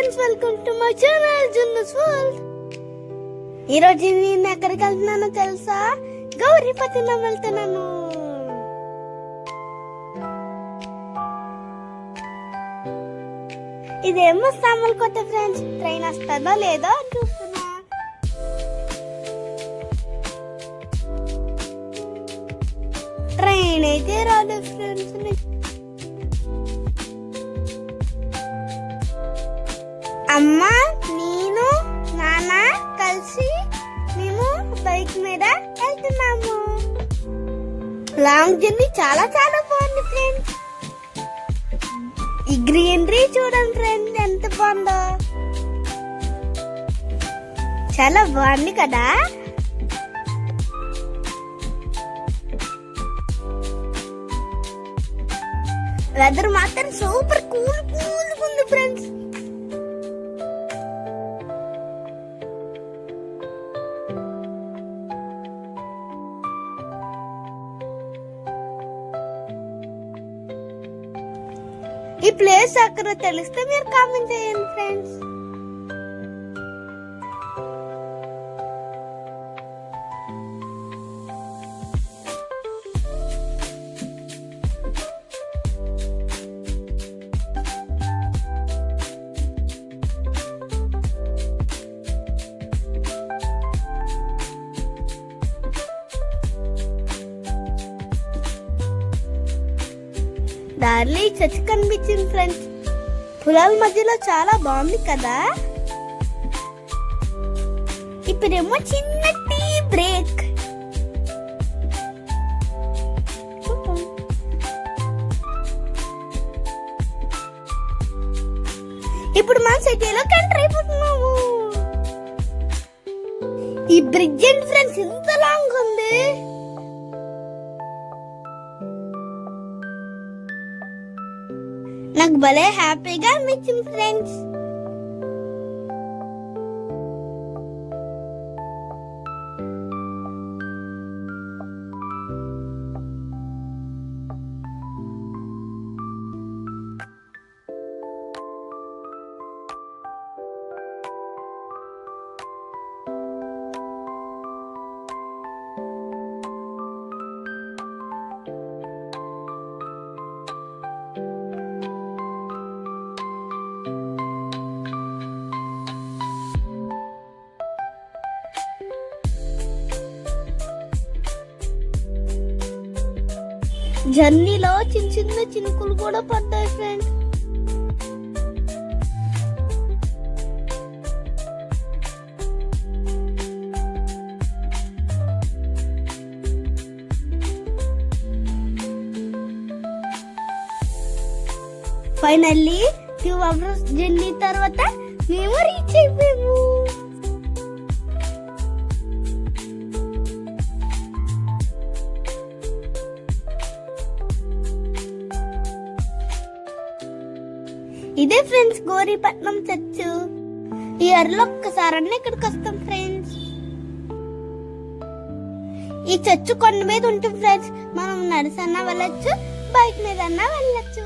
Friends, welcome to my channel జున్నస్ world. ఈ రోజు నేను ఎక్కడికి వెళ్తున్నానో తెలుసా? గౌరీపట్నం వెళ్తున్నాను. ఇదేమో సామర్లకోట ఫ్రెండ్స్. ట్రైన్ వస్తుందో లేదో అని చూస్తున్నా. ట్రైన్ అయితే రాలేదు ఫ్రెండ్స్. అమ్మ, నేను, నాన్న కలిసి మేము బైక్ మీద వెళ్తున్నాము. లాంగ్ జర్నీ చాలా చాలా బాగుంది ఫ్రెండ్స్. ఈ గ్రీనరీ చూడండి ఫ్రెండ్స్, ఎంత బాగుందో. చాలా బాగుంది కదా. వెదర్ మాత్రం సూపర్ కూల్ ఉంది ఫ్రెండ్స్. ఈ ప్లేస్ ఎక్కడ తెలిస్తే మీరు కామెంట్ చేయండి ఫ్రెండ్స్. దారిలో చర్చి కనిపించింది ఫ్రెండ్స్. పొలాల మధ్యలో చాలా బాగుంది కదా. ఇప్పుడేమో చిన్న టీ బ్రేక్. ఇప్పుడు మన సిటీలో ఎంటర్ అయిపోతున్నాము. ఈ బ్రిడ్జ్ ఏంటి ఫ్రెండ్స్, ఇంత లాంగ్ ఉంది. నాకు భలే హ్యాపీగా అనిపించింది ఫ్రెండ్స్. జర్నీలో చిన్న చిన్న చినుకులు కూడా పడ్డాయి ఫ్రెండ్స్. ఫైనల్లీ 2 hours జర్నీ తర్వాత మేము రీచ్ అయిపోయాము. ఇదే ఫ్రెండ్స్ గౌరీపట్నం చర్చ్. ఈ ఇయర్లో ఒక్కసారన్నా ఇక్కడికి వస్తాం ఫ్రెండ్స్. ఈ చర్చ్ కొండ మీద ఉంటుంది ఫ్రెండ్స్. మనం నడిసన్నా వెళ్ళొచ్చు, బైక్ మీద అన్నా వెళ్ళొచ్చు.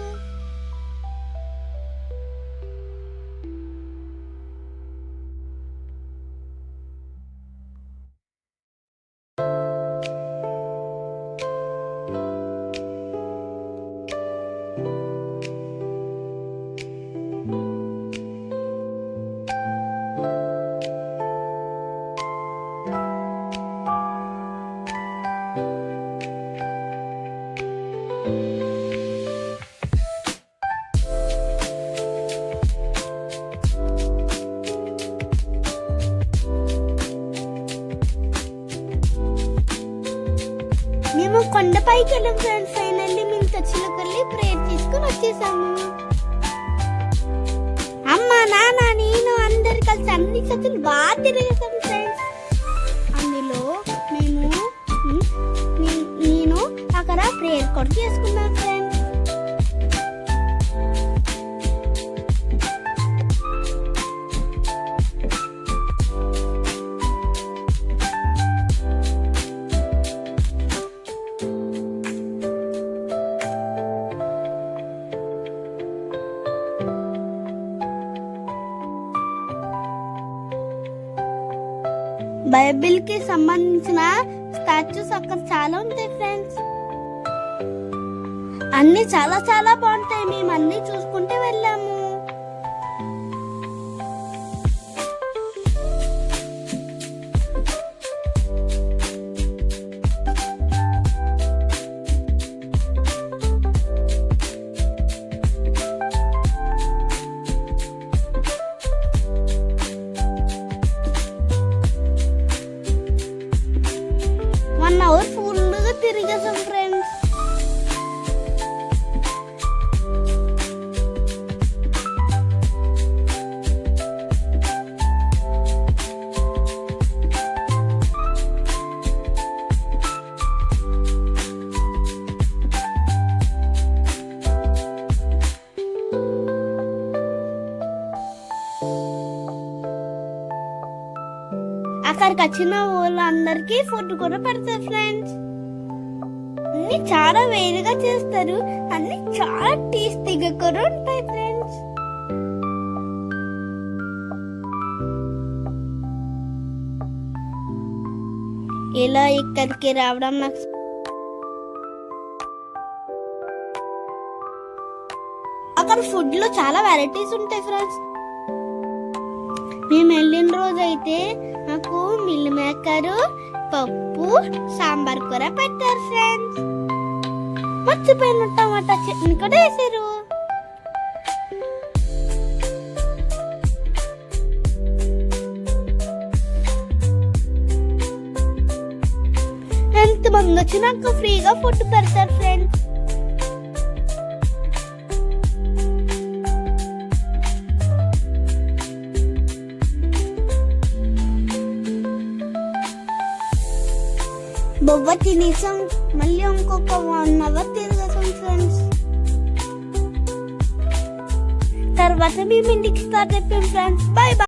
మేము కొండపైకి వెళ్ళాం ఫ్రెండ్స్. ఫైనల్లీ మేము చర్చిలోకి వెళ్ళి ప్రేయర్ చేసుకుని వచ్చేసాము. అమ్మ, నాన్న, నేను అందరు కలిసి అన్ని చర్చలు బాగా తిరిగేసాం ఫ్రెండ్స్. అందులో నేను అక్కడ ప్రేయర్ కూడా చేసుకున్నాను ఫ్రెండ్స్. బైబిల్ కి సంబంధించిన స్టాచ్యూస్ అక్కడ చాలా ఉంటాయి ఫ్రెండ్స్. అన్ని చాలా చాలా బాగుంటాయి. మేము అన్ని చూసుకుంటే వెళ్ళాము. వన్ అవర్ ఫుల్గా తిరిగేసాం ఫ్రెండ్స్. అక్కడికి వచ్చిన వాళ్ళందరికీ ఫుడ్ కూడా పెడతారు ఫ్రెండ్స్. అన్ని చాలా వేడిగా చేస్తారు. అన్ని చాలా టేస్టీగా కూడా ఉంటాయి ఫ్రెండ్స్. ఇలా ఇక్కడికి రావడం నాకు అక్కడ ఫుడ్ లో చాలా వెరైటీస్ ఉంటాయి ఫ్రెండ్స్. మేము వెళ్ళిన రోజు అయితే నాకు మిల్ మేకర్, పప్పు, సాంబార్ కూర పెట్టారు ఫ్రెండ్స్. మర్చిపోయిన టమాటా చట్నీ కూడా వేసారు. ఎంతమంది వచ్చినాక ఫ్రీగా ఫుడ్ పెడతారు ఫ్రెండ్స్. బొబ్బ తినేసాం. మళ్ళీ ఇంకొక 1 అవర్ తిరిగేసాం ఫ్రెండ్స్. తర్వాత మేము ఇంటికి స్టార్ట్ అయిపోయాం ఫ్రెండ్స్. Bye bye.